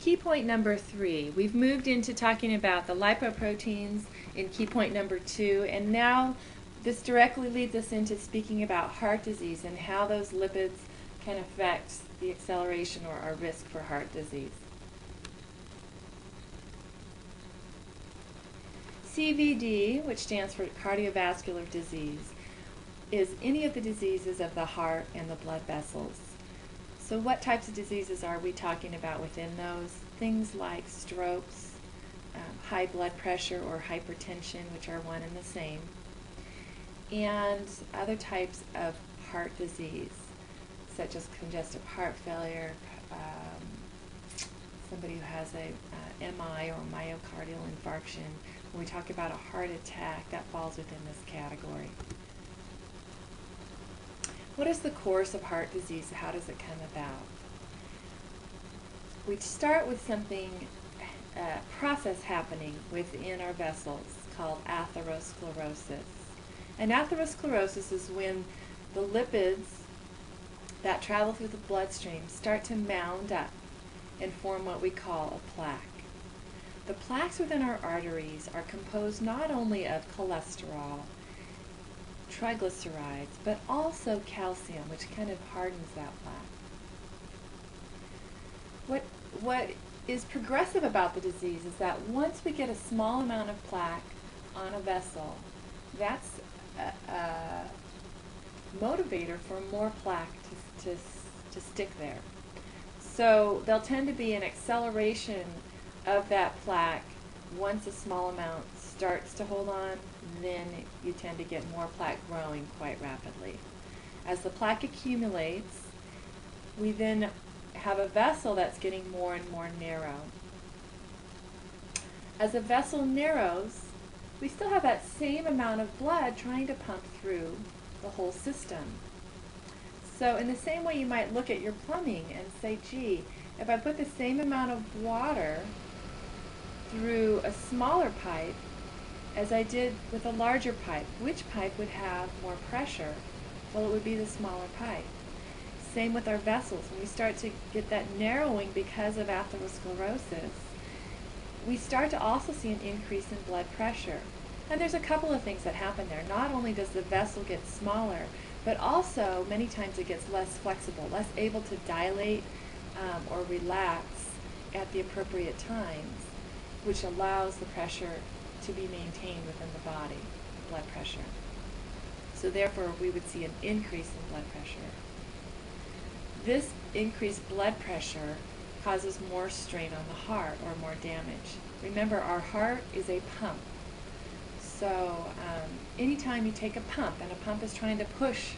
Key point number 3. We've moved into talking about the lipoproteins in key point number 2, and now this directly leads us into speaking about heart disease and how those lipids can affect the acceleration or our risk for heart disease. CVD, which stands for cardiovascular disease, is any of the diseases of the heart and the blood vessels. So what types of diseases are we talking about within those? Things like strokes, high blood pressure or hypertension, which are one and the same, and other types of heart disease, such as congestive heart failure, somebody who has a MI or myocardial infarction. When we talk about a heart attack, that falls within this category. What is the course of heart disease? How does it come about? We start with something, a process happening within our vessels called atherosclerosis. And atherosclerosis is when the lipids that travel through the bloodstream start to mound up and form what we call a plaque. The plaques within our arteries are composed not only of cholesterol, triglycerides, but also calcium, which kind of hardens that plaque. What is progressive about the disease is that once we get a small amount of plaque on a vessel, that's a motivator for more plaque to stick there. So there'll tend to be an acceleration of that plaque. Once a small amount starts to hold on, then you tend to get more plaque growing quite rapidly. As the plaque accumulates, we then have a vessel that's getting more and more narrow. As a vessel narrows, we still have that same amount of blood trying to pump through the whole system. So in the same way you might look at your plumbing and say, gee, if I put the same amount of water through a smaller pipe as I did with a larger pipe, which pipe would have more pressure? Well, it would be the smaller pipe. Same with our vessels. When we start to get that narrowing because of atherosclerosis, we start to also see an increase in blood pressure. And there's a couple of things that happen there. Not only does the vessel get smaller, but also many times it gets less flexible, less able to dilate or relax at the appropriate times, which allows the pressure to be maintained within the body, blood pressure. So therefore we would see an increase in blood pressure. This increased blood pressure causes more strain on the heart or more damage. Remember, our heart is a pump. So anytime you take a pump and a pump is trying to push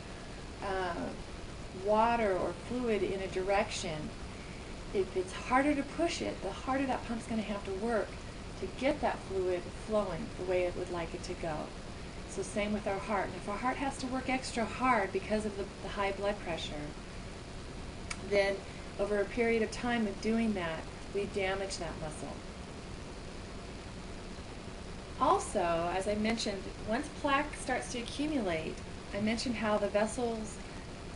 water or fluid in a direction, if it's harder to push it, the harder that pump's going to have to work to get that fluid flowing the way it would like it to go. So same with our heart. And if our heart has to work extra hard because of the high blood pressure, then over a period of time of doing that, we damage that muscle. Also, as I mentioned, once plaque starts to accumulate, I mentioned how the vessels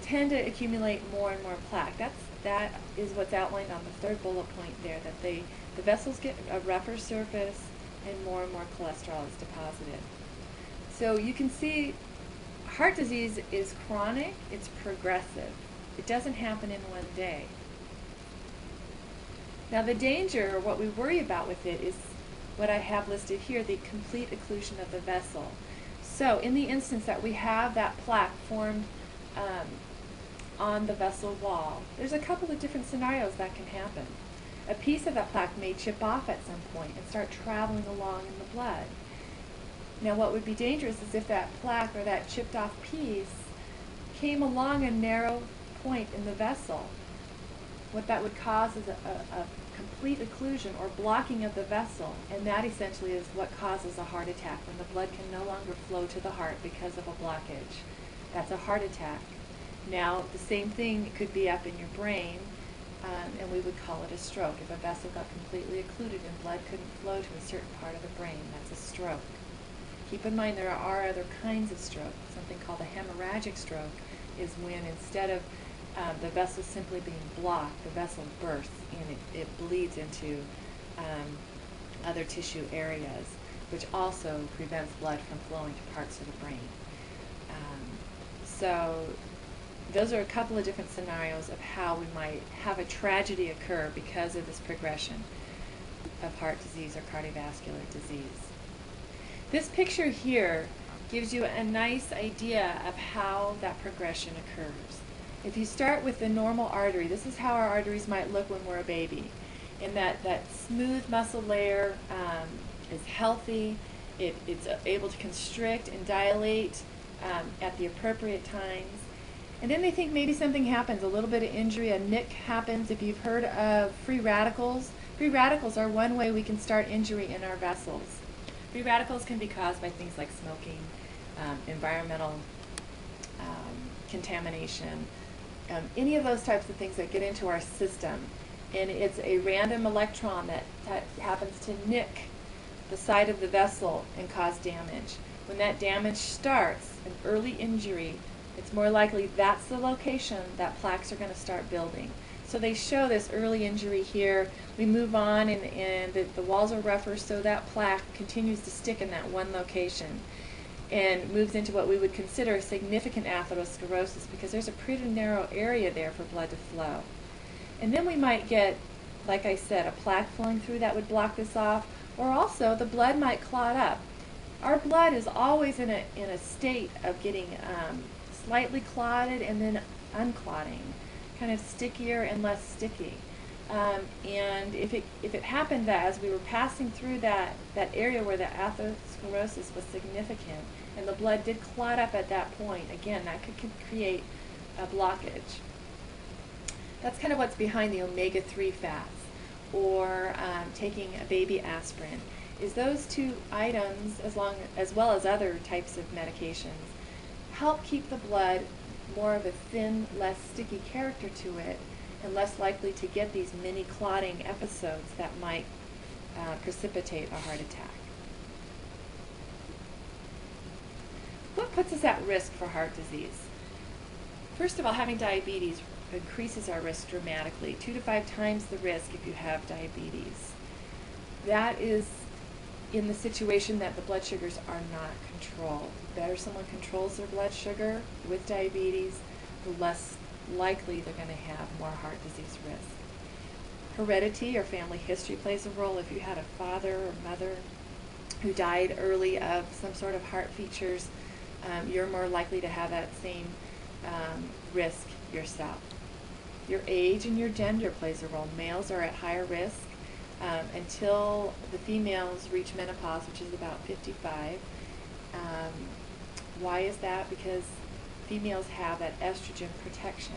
tend to accumulate more and more plaque. That is what's outlined on the third bullet point there, that the vessels get a rougher surface and more cholesterol is deposited. So you can see heart disease is chronic, it's progressive. It doesn't happen in one day. Now the danger, or what we worry about with it, is what I have listed here, the complete occlusion of the vessel. So in the instance that we have that plaque formed on the vessel wall, there's a couple of different scenarios that can happen. A piece of that plaque may chip off at some point and start traveling along in the blood. Now what would be dangerous is if that plaque or that chipped off piece came along a narrow point in the vessel. What that would cause is a complete occlusion or blocking of the vessel, and that essentially is what causes a heart attack, when the blood can no longer flow to the heart because of a blockage. That's a heart attack. Now the same thing could be up in your brain, and we would call it a stroke. If a vessel got completely occluded and blood couldn't flow to a certain part of the brain, that's a stroke. Keep in mind there are other kinds of stroke. Something called a hemorrhagic stroke is when instead of the vessel simply being blocked, the vessel bursts and it bleeds into other tissue areas, which also prevents blood from flowing to parts of the brain. So those are a couple of different scenarios of how we might have a tragedy occur because of this progression of heart disease or cardiovascular disease. This picture here gives you a nice idea of how that progression occurs. If you start with the normal artery, this is how our arteries might look when we're a baby. And that smooth muscle layer is healthy. It's able to constrict and dilate at the appropriate times. And then they think maybe something happens, a little bit of injury, a nick happens. If you've heard of free radicals are one way we can start injury in our vessels. Free radicals can be caused by things like smoking, environmental contamination, any of those types of things that get into our system. And it's a random electron that happens to nick the side of the vessel and cause damage. When that damage starts, an early injury, it's more likely that's the location that plaques are going to start building. So they show this early injury here. We move on and the walls are rougher, so that plaque continues to stick in that one location and moves into what we would consider significant atherosclerosis because there's a pretty narrow area there for blood to flow. And then we might get, like I said, a plaque flowing through that would block this off, or also the blood might clot up. Our blood is always in a state of getting slightly clotted and then unclotting, kind of stickier and less sticky. And if it happened that as we were passing through that area where the atherosclerosis was significant and the blood did clot up at that point, again, that could create a blockage. That's kind of what's behind the omega-3 fats, or taking a baby aspirin. Is those two items, as well as other types of medications, help keep the blood more of a thin, less sticky character to it, and less likely to get these mini clotting episodes that might precipitate a heart attack. What puts us at risk for heart disease? First of all, having diabetes increases our risk dramatically, 2 to 5 times the risk if you have diabetes. That is in the situation that the blood sugars are not controlled. The better someone controls their blood sugar with diabetes, the less likely they're going to have more heart disease risk. Heredity or family history plays a role. If you had a father or mother who died early of some sort of heart features, you're more likely to have that same risk yourself. Your age and your gender plays a role. Males are at higher risk until the females reach menopause, which is about 55. Why is that? Because females have that estrogen protection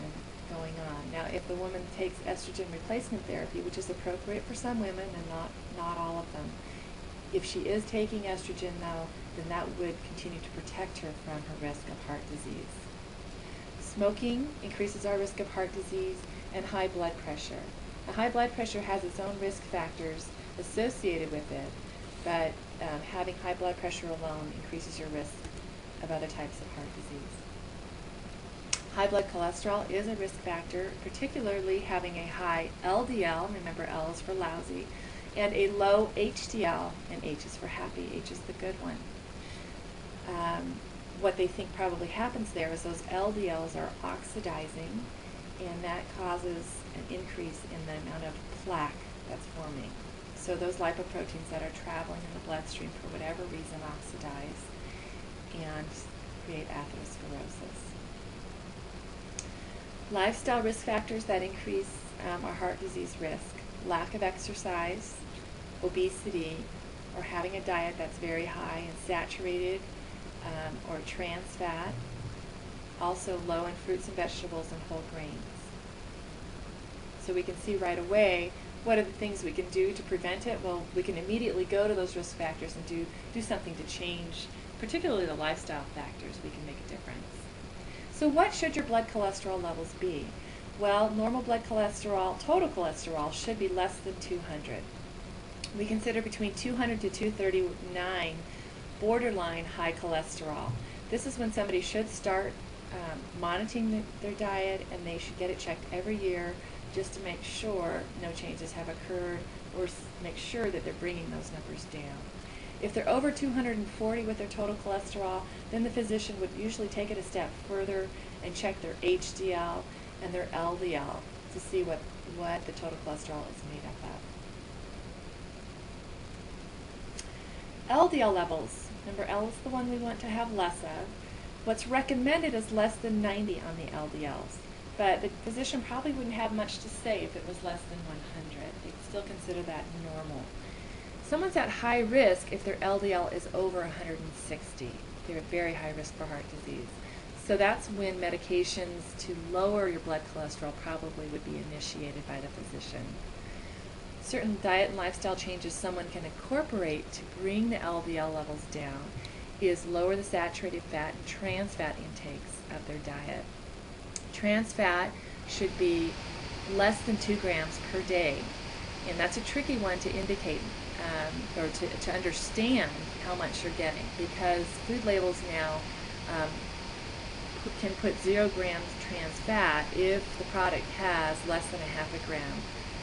going on. Now, if the woman takes estrogen replacement therapy, which is appropriate for some women and not all of them, if she is taking estrogen, though, then that would continue to protect her from her risk of heart disease. Smoking increases our risk of heart disease, and high blood pressure. Now, high blood pressure has its own risk factors associated with it, but having high blood pressure alone increases your risk of other types of heart disease. High blood cholesterol is a risk factor, particularly having a high LDL, remember L is for lousy, and a low HDL, and H is for happy, H is the good one. What they think probably happens there is those LDLs are oxidizing, and that causes an increase in the amount of plaque that's forming. So those lipoproteins that are traveling in the bloodstream for whatever reason oxidize and create atherosclerosis. Lifestyle risk factors that increase our heart disease risk: lack of exercise, obesity, or having a diet that's very high in saturated or trans fat, also low in fruits and vegetables and whole grains. So we can see right away what are the things we can do to prevent it. Well, we can immediately go to those risk factors and do something to change, particularly the lifestyle factors. We can make a difference. So what should your blood cholesterol levels be? Well, normal blood cholesterol, total cholesterol, should be less than 200. We consider between 200 to 239 borderline high cholesterol. This is when somebody should start monitoring their diet, and they should get it checked every year just to make sure no changes have occurred, or make sure that they're bringing those numbers down. If they're over 240 with their total cholesterol, then the physician would usually take it a step further and check their HDL and their LDL to see what the total cholesterol is made up of. LDL levels. Remember, L is the one we want to have less of. What's recommended is less than 90 on the LDLs, but the physician probably wouldn't have much to say if it was less than 100. They'd still consider that normal. Someone's at high risk if their LDL is over 160. They're at very high risk for heart disease. So that's when medications to lower your blood cholesterol probably would be initiated by the physician. Certain diet and lifestyle changes someone can incorporate to bring the LDL levels down is lower the saturated fat and trans fat intakes of their diet. Trans fat should be less than 2 grams per day, and that's a tricky one to indicate or to understand how much you're getting, because food labels now can put 0 grams trans fat if the product has less than a half a gram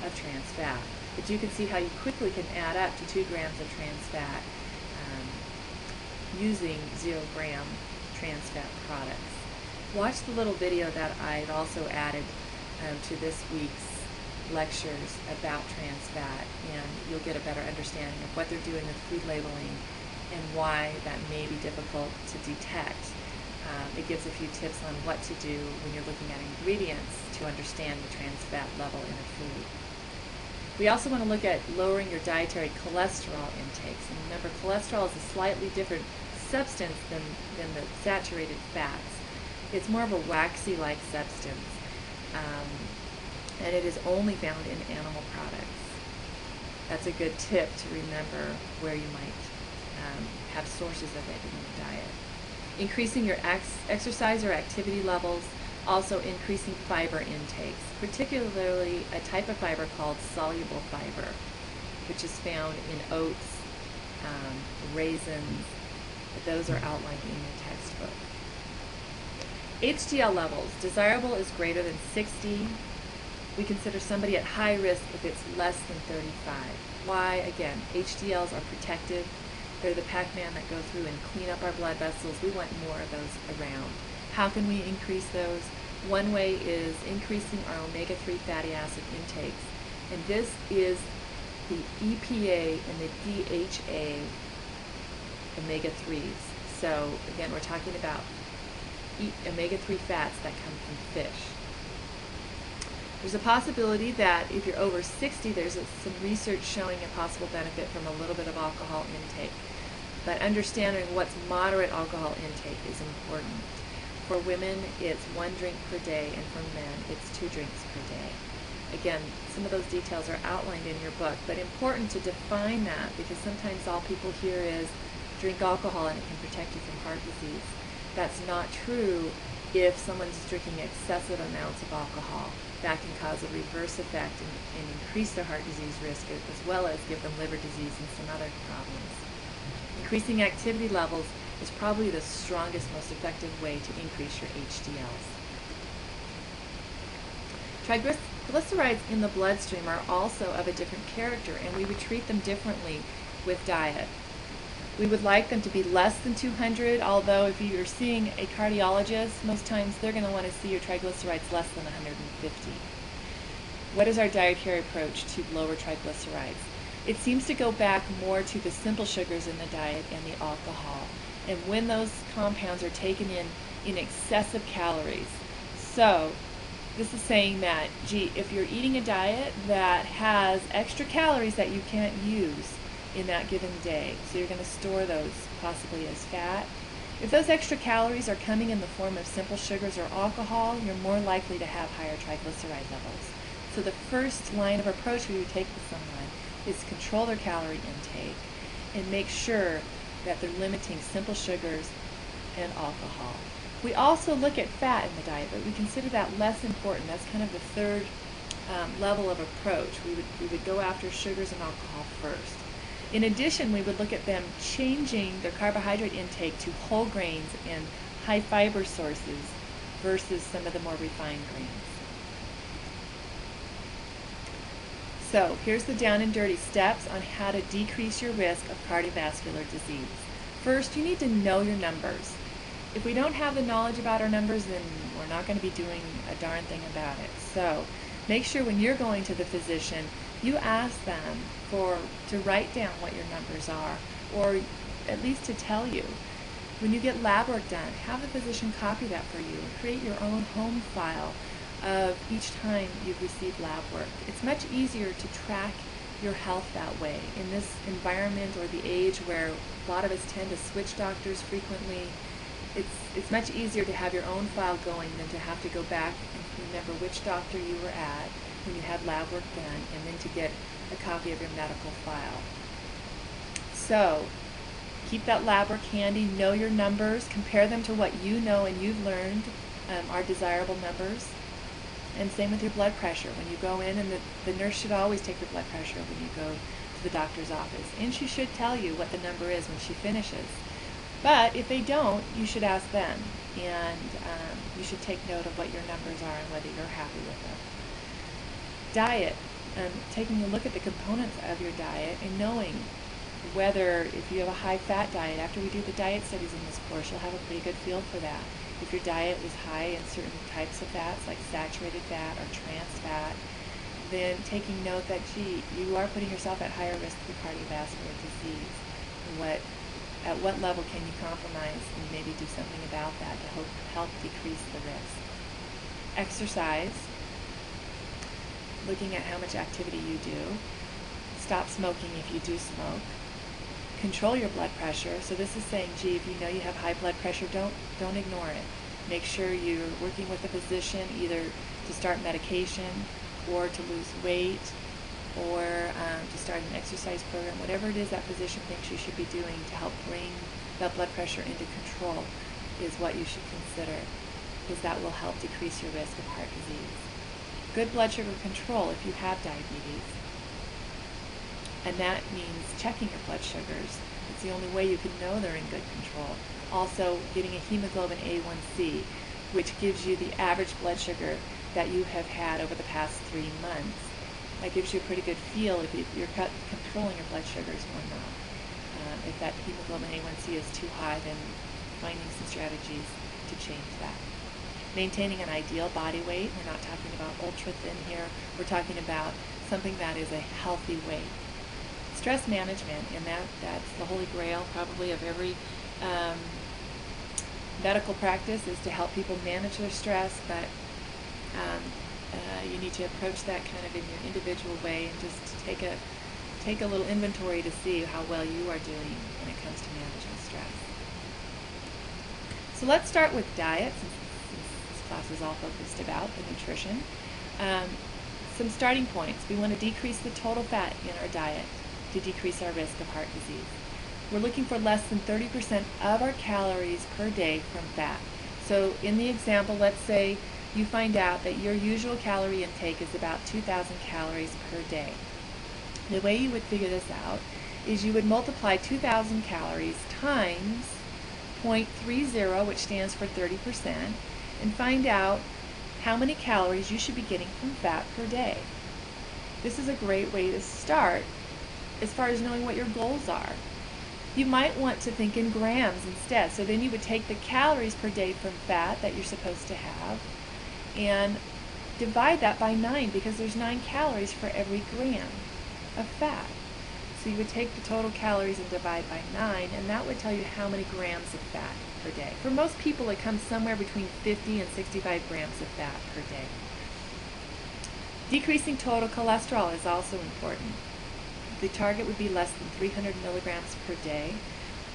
of trans fat. But you can see how you quickly can add up to 2 grams of trans fat using 0 gram trans fat products. Watch the little video that I've also added to this week's lectures about trans fat, and you'll get a better understanding of what they're doing with food labeling and why that may be difficult to detect. It gives a few tips on what to do when you're looking at ingredients to understand the trans fat level in a food. We also want to look at lowering your dietary cholesterol intakes. And remember, cholesterol is a slightly different substance than the saturated fats. It's more of a waxy-like substance, and it is only found in animal products. That's a good tip to remember where you might have sources of it in your diet. Increasing your exercise or activity levels, also increasing fiber intakes, particularly a type of fiber called soluble fiber, which is found in oats, raisins. Those are outlined in your textbook. HDL levels. Desirable is greater than 60. We consider somebody at high risk if it's less than 35. Why? Again, HDLs are protective. They're the Pac-Man that go through and clean up our blood vessels. We want more of those around. How can we increase those? One way is increasing our omega-3 fatty acid intakes. And this is the EPA and the DHA omega-3s. So again, we're talking about omega-3 fats that come from fish. There's a possibility that if you're over 60, there's some research showing a possible benefit from a little bit of alcohol intake. But understanding what's moderate alcohol intake is important. For women, it's 1 drink per day, and for men, it's 2 drinks per day. Again, some of those details are outlined in your book, but important to define that, because sometimes all people hear is drink alcohol and it can protect you from heart disease. That's not true if someone's drinking excessive amounts of alcohol. That can cause a reverse effect and increase their heart disease risk, as well as give them liver disease and some other problems. Increasing activity levels is probably the strongest, most effective way to increase your HDLs. Triglycerides in the bloodstream are also of a different character, and we would treat them differently with diet. We would like them to be less than 200, although if you're seeing a cardiologist, most times they're going to want to see your triglycerides less than 150. What is our dietary approach to lower triglycerides? It seems to go back more to the simple sugars in the diet and the alcohol, and when those compounds are taken in excessive calories. So this is saying that, gee, if you're eating a diet that has extra calories that you can't use in that given day, so you're going to store those possibly as fat. If those extra calories are coming in the form of simple sugars or alcohol, you're more likely to have higher triglyceride levels. So the first line of approach we would take with someone is control their calorie intake and make sure that they're limiting simple sugars and alcohol. We also look at fat in the diet, but we consider that less important. That's kind of the third level of approach. We would go after sugars and alcohol first. In addition, we would look at them changing their carbohydrate intake to whole grains and high fiber sources versus some of the more refined grains. So here's the down and dirty steps on how to decrease your risk of cardiovascular disease. First, you need to know your numbers. If we don't have the knowledge about our numbers, then we're not going to be doing a darn thing about it. So make sure when you're going to the physician, you ask them to write down what your numbers are, or at least to tell you. When you get lab work done, have the physician copy that for you and create your own home file of each time you've received lab work. It's much easier to track your health that way. In this environment or the age where a lot of us tend to switch doctors frequently, it's much easier to have your own file going than to have to go back and remember which doctor you were at when you had lab work done, and then to get a copy of your medical file. So keep that lab work handy, know your numbers, compare them to what you know and you've learned are desirable numbers. And same with your blood pressure. When you go in, and the nurse should always take your blood pressure when you go to the doctor's office. And she should tell you what the number is when she finishes. But if they don't, you should ask them. And you should take note of what your numbers are and whether you're happy with them. Diet. Taking a look at the components of your diet and knowing whether, if you have a high-fat diet, after we do the diet studies in this course, you'll have a pretty good feel for that. If your diet is high in certain types of fats, like saturated fat or trans fat, then taking note that, gee, you are putting yourself at higher risk for cardiovascular disease. At what level can you compromise and maybe do something about that to help decrease the risk? Exercise, looking at how much activity you do. Stop smoking if you do smoke. Control your blood pressure. So this is saying, gee, if you know you have high blood pressure, don't ignore it. Make sure you're working with a physician either to start medication or to lose weight or to start an exercise program. Whatever it is that physician thinks you should be doing to help bring that blood pressure into control is what you should consider, because that will help decrease your risk of heart disease. Good blood sugar control if you have diabetes. And that means checking your blood sugars. It's the only way you can know they're in good control. Also, getting a hemoglobin A1C, which gives you the average blood sugar that you have had over the past 3 months. That gives you a pretty good feel if you're controlling your blood sugars or not. If that hemoglobin A1C is too high, then finding some strategies to change that. Maintaining an ideal body weight. We're not talking about ultra thin here. We're talking about something that is a healthy weight. Stress management, and that's the holy grail probably of every medical practice, is to help people manage their stress, but you need to approach that kind of in your individual way and just take a little inventory to see how well you are doing when it comes to managing stress. So let's start with diet, since this class is all focused about the nutrition. Some starting points. We want to decrease the total fat in our diet to decrease our risk of heart disease. We're looking for less than 30% of our calories per day from fat. So in the example, let's say you find out that your usual calorie intake is about 2,000 calories per day. The way you would figure this out is you would multiply 2,000 calories times 0.30, which stands for 30%, and find out how many calories you should be getting from fat per day. This is a great way to start as far as knowing what your goals are. You might want to think in grams instead. So then you would take the calories per day from fat that you're supposed to have and divide that by 9, because there's 9 calories for every gram of fat. So you would take the total calories and divide by 9, and that would tell you how many grams of fat per day. For most people, it comes somewhere between 50 and 65 grams of fat per day. Decreasing total cholesterol is also important. The target would be less than 300 milligrams per day,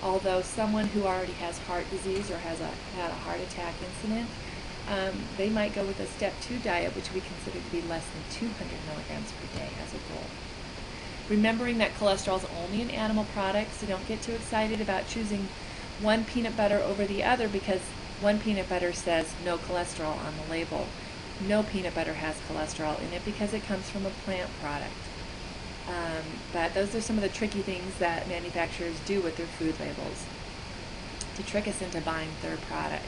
although someone who already has heart disease or has had a heart attack incident, they might go with a step 2 diet, which we consider to be less than 200 milligrams per day as a goal. Remembering that cholesterol is only an animal product, so don't get too excited about choosing one peanut butter over the other because one peanut butter says no cholesterol on the label. No peanut butter has cholesterol in it because it comes from a plant product. But those are some of the tricky things that manufacturers do with their food labels to trick us into buying their product.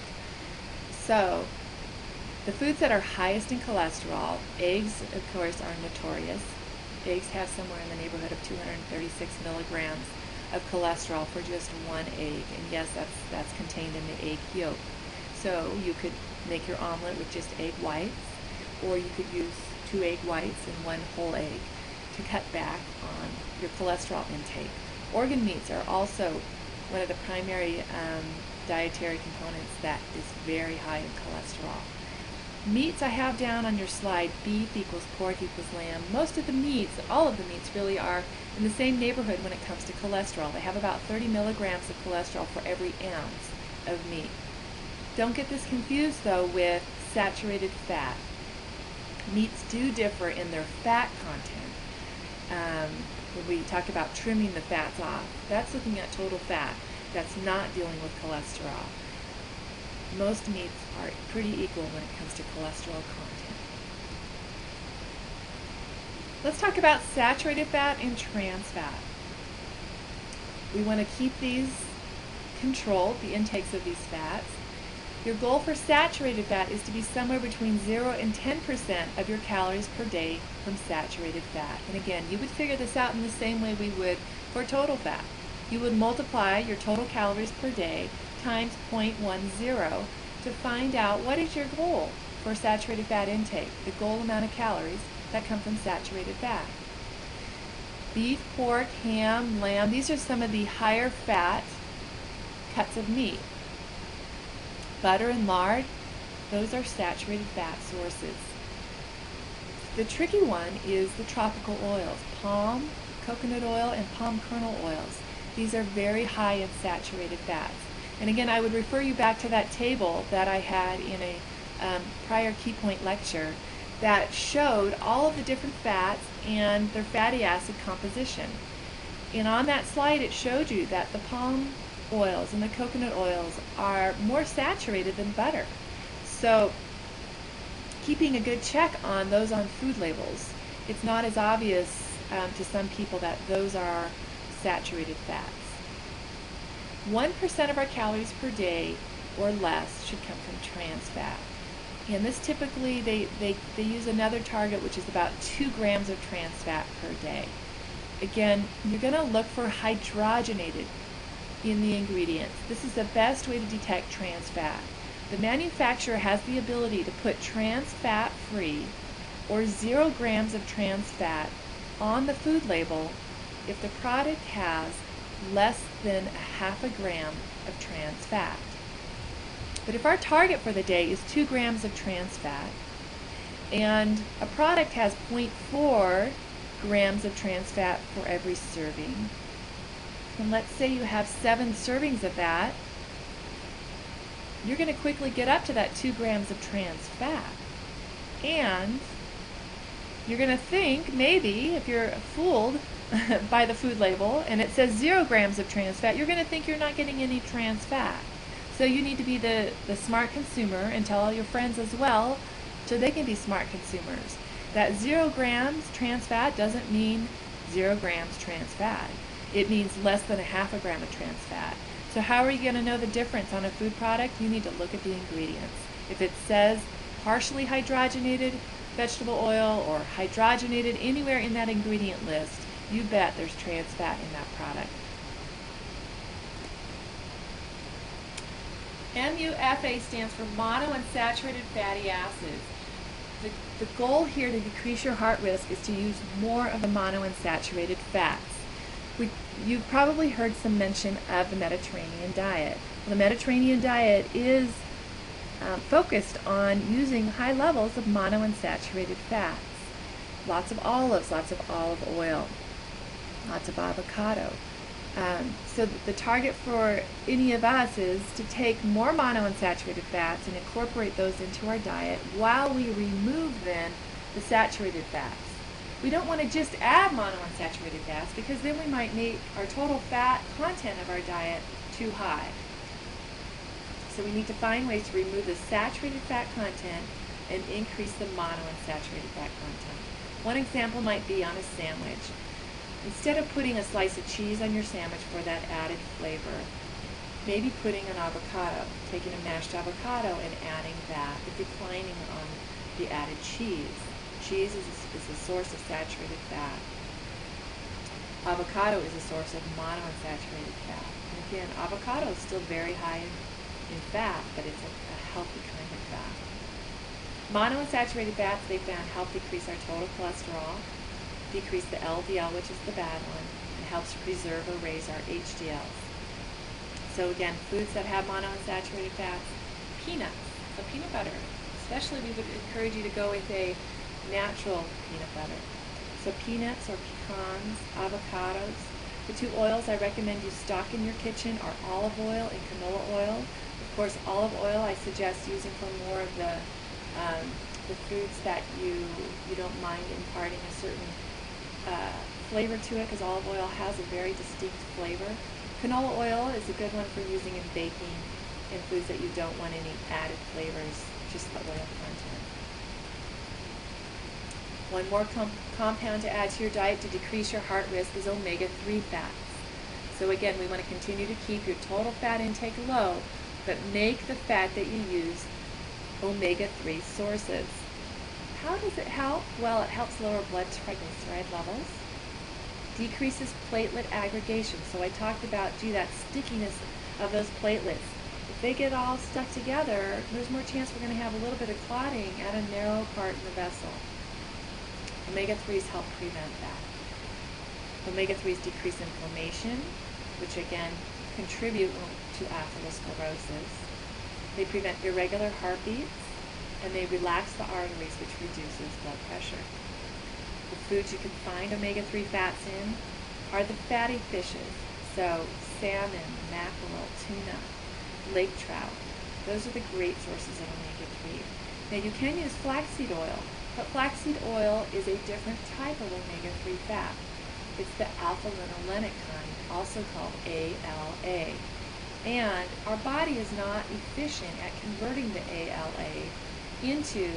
So The foods that are highest in cholesterol, eggs, of course, are notorious. Eggs have somewhere in the neighborhood of 236 milligrams of cholesterol for just one egg. And yes, that's contained in the egg yolk. So you could make your omelet with just egg whites, or you could use 2 egg whites and 1 whole egg to cut back on your cholesterol intake. Organ meats are also one of the primary dietary components that is very high in cholesterol. Meats I have down on your slide, beef equals pork equals lamb. Most of the meats, all of the meats really are in the same neighborhood when it comes to cholesterol. They have about 30 milligrams of cholesterol for every ounce of meat. Don't get this confused though with saturated fat. Meats do differ in their fat content. When we talk about trimming the fats off, that's looking at total fat. That's not dealing with cholesterol. Most meats are pretty equal when it comes to cholesterol content. Let's talk about saturated fat and trans fat. We want to keep these controlled, the intakes of these fats. Your goal for saturated fat is to be somewhere between 0 and 10% of your calories per day from saturated fat. And again, you would figure this out in the same way we would for total fat. You would multiply your total calories per day times 0.10 to find out what is your goal for saturated fat intake, the goal amount of calories that come from saturated fat. Beef, pork, ham, lamb, these are some of the higher fat cuts of meat. Butter and lard, those are saturated fat sources. The tricky one is the tropical oils, palm, coconut oil, and palm kernel oils. These are very high in saturated fats. And again, I would refer you back to that table that I had in a prior Key Point lecture that showed all of the different fats and their fatty acid composition. And on that slide it showed you that the palm oils and the coconut oils are more saturated than butter. So keeping a good check on those on food labels, it's not as obvious to some people that those are saturated fats. 1% of our calories per day or less should come from trans fat. And this typically, they use another target which is about 2 grams of trans fat per day. Again, you're going to look for hydrogenated in the ingredients. This is the best way to detect trans fat. The manufacturer has the ability to put trans fat free or 0 grams of trans fat on the food label if the product has less than 0.5 gram of trans fat. But if our target for the day is 2 grams of trans fat and a product has 0.4 grams of trans fat for every serving, and let's say you have 7 servings of that, you're going to quickly get up to that 2 grams of trans fat. And you're going to think, maybe, if you're fooled by the food label and it says 0 grams of trans fat, you're going to think you're not getting any trans fat. So you need to be the smart consumer and tell all your friends as well so they can be smart consumers. That 0 grams trans fat doesn't mean 0 grams trans fat. It means less than 0.5 gram of trans fat. So how are you going to know the difference on a food product? You need to look at the ingredients. If it says partially hydrogenated vegetable oil or hydrogenated anywhere in that ingredient list, you bet there's trans fat in that product. MUFA stands for monounsaturated fatty acids. The goal here to decrease your heart risk is to use more of the monounsaturated fats. You've probably heard some mention of the Mediterranean diet. Well, the Mediterranean diet is focused on using high levels of monounsaturated fats. Lots of olives, lots of olive oil, lots of avocado. So the target for any of us is to take more monounsaturated fats and incorporate those into our diet while we remove then the saturated fats. We don't want to just add monounsaturated fats because then we might make our total fat content of our diet too high. So we need to find ways to remove the saturated fat content and increase the monounsaturated fat content. One example might be on a sandwich. Instead of putting a slice of cheese on your sandwich for that added flavor, Maybe putting an avocado, taking a mashed avocado and adding that, but declining on the added cheese. Cheese is a source of saturated fat. Avocado is a source of monounsaturated fat. And again, avocado is still very high in fat, but it's a healthy kind of fat. Monounsaturated fats, they found, help decrease our total cholesterol, decrease the LDL, which is the bad one, and helps preserve or raise our HDLs. So again, foods that have monounsaturated fats, peanuts, so peanut butter. Especially we would encourage you to go with a natural peanut butter. So peanuts or pecans, avocados. The two oils I recommend you stock in your kitchen are olive oil and canola oil. Of course, olive oil I suggest using for more of the foods that you don't mind imparting a certain flavor to it, because olive oil has a very distinct flavor. Canola oil is a good one for using in baking and foods that you don't want any added flavors, just the oil content. One more compound to add to your diet to decrease your heart risk is omega-3 fats. So again, we want to continue to keep your total fat intake low, but make the fat that you use omega-3 sources. How does it help? Well, it helps lower blood triglyceride levels, decreases platelet aggregation. So I talked about, that stickiness of those platelets. If they get all stuck together, there's more chance we're going to have a little bit of clotting at a narrow part in the vessel. Omega-3s help prevent that. Omega-3s decrease inflammation, which again contribute to atherosclerosis. They prevent irregular heartbeats, and they relax the arteries, which reduces blood pressure. The foods you can find omega-3 fats in are the fatty fishes, so salmon, mackerel, tuna, lake trout. Those are the great sources of omega-3. Now you can use flaxseed oil, but flaxseed oil is a different type of omega-3 fat. It's the alpha-linolenic kind, also called ALA. And our body is not efficient at converting the ALA into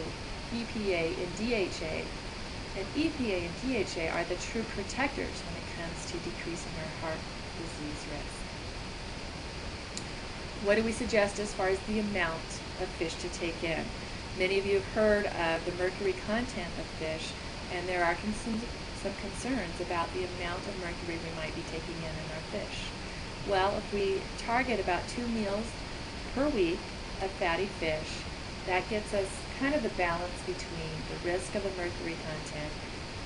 EPA and DHA. And EPA and DHA are the true protectors when it comes to decreasing our heart disease risk. What do we suggest as far as the amount of fish to take in? Many of you have heard of the mercury content of fish, and there are some concerns about the amount of mercury we might be taking in our fish. Well, if we target about 2 meals per week of fatty fish, that gets us kind of the balance between the risk of the mercury content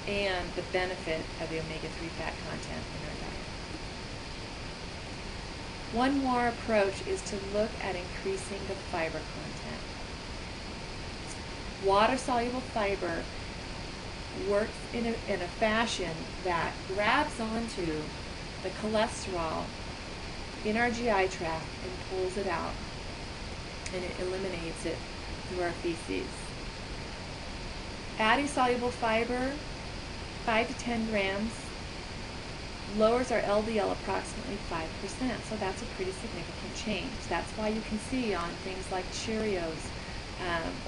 and the benefit of the omega-3 fat content in our diet. One more approach is to look at increasing the fiber content. Water-soluble fiber works in a fashion that grabs onto the cholesterol in our GI tract and pulls it out, and it eliminates it through our feces. Adding soluble fiber, 5 to 10 grams, lowers our LDL approximately 5%, so that's a pretty significant change. That's why you can see on things like Cheerios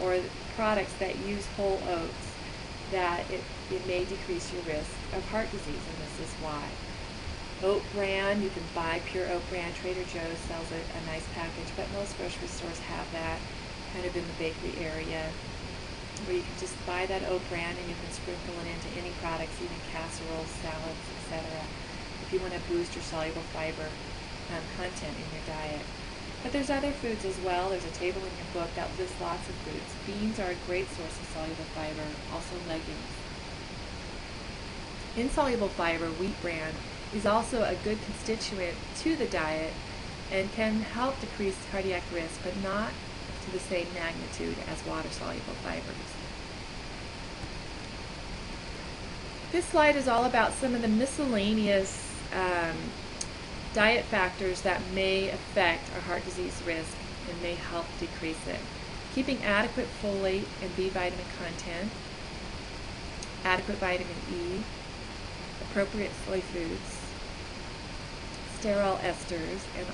or products that use whole oats that it may decrease your risk of heart disease, and this is why. Oat bran, you can buy pure oat bran. Trader Joe's sells a nice package, but most grocery stores have that kind of in the bakery area, where you can just buy that oat bran and you can sprinkle it into any products, even casseroles, salads, etc. if you want to boost your soluble fiber content in your diet. But there's other foods as well. There's a table in your book that lists lots of foods. Beans are a great source of soluble fiber, also legumes. Insoluble fiber, wheat bran, is also a good constituent to the diet and can help decrease cardiac risk, but not to the same magnitude as water-soluble fibers. This slide is all about some of the miscellaneous diet factors that may affect our heart disease risk and may help decrease it. Keeping adequate folate and B vitamin content, adequate vitamin E, appropriate soy foods, sterile esters, and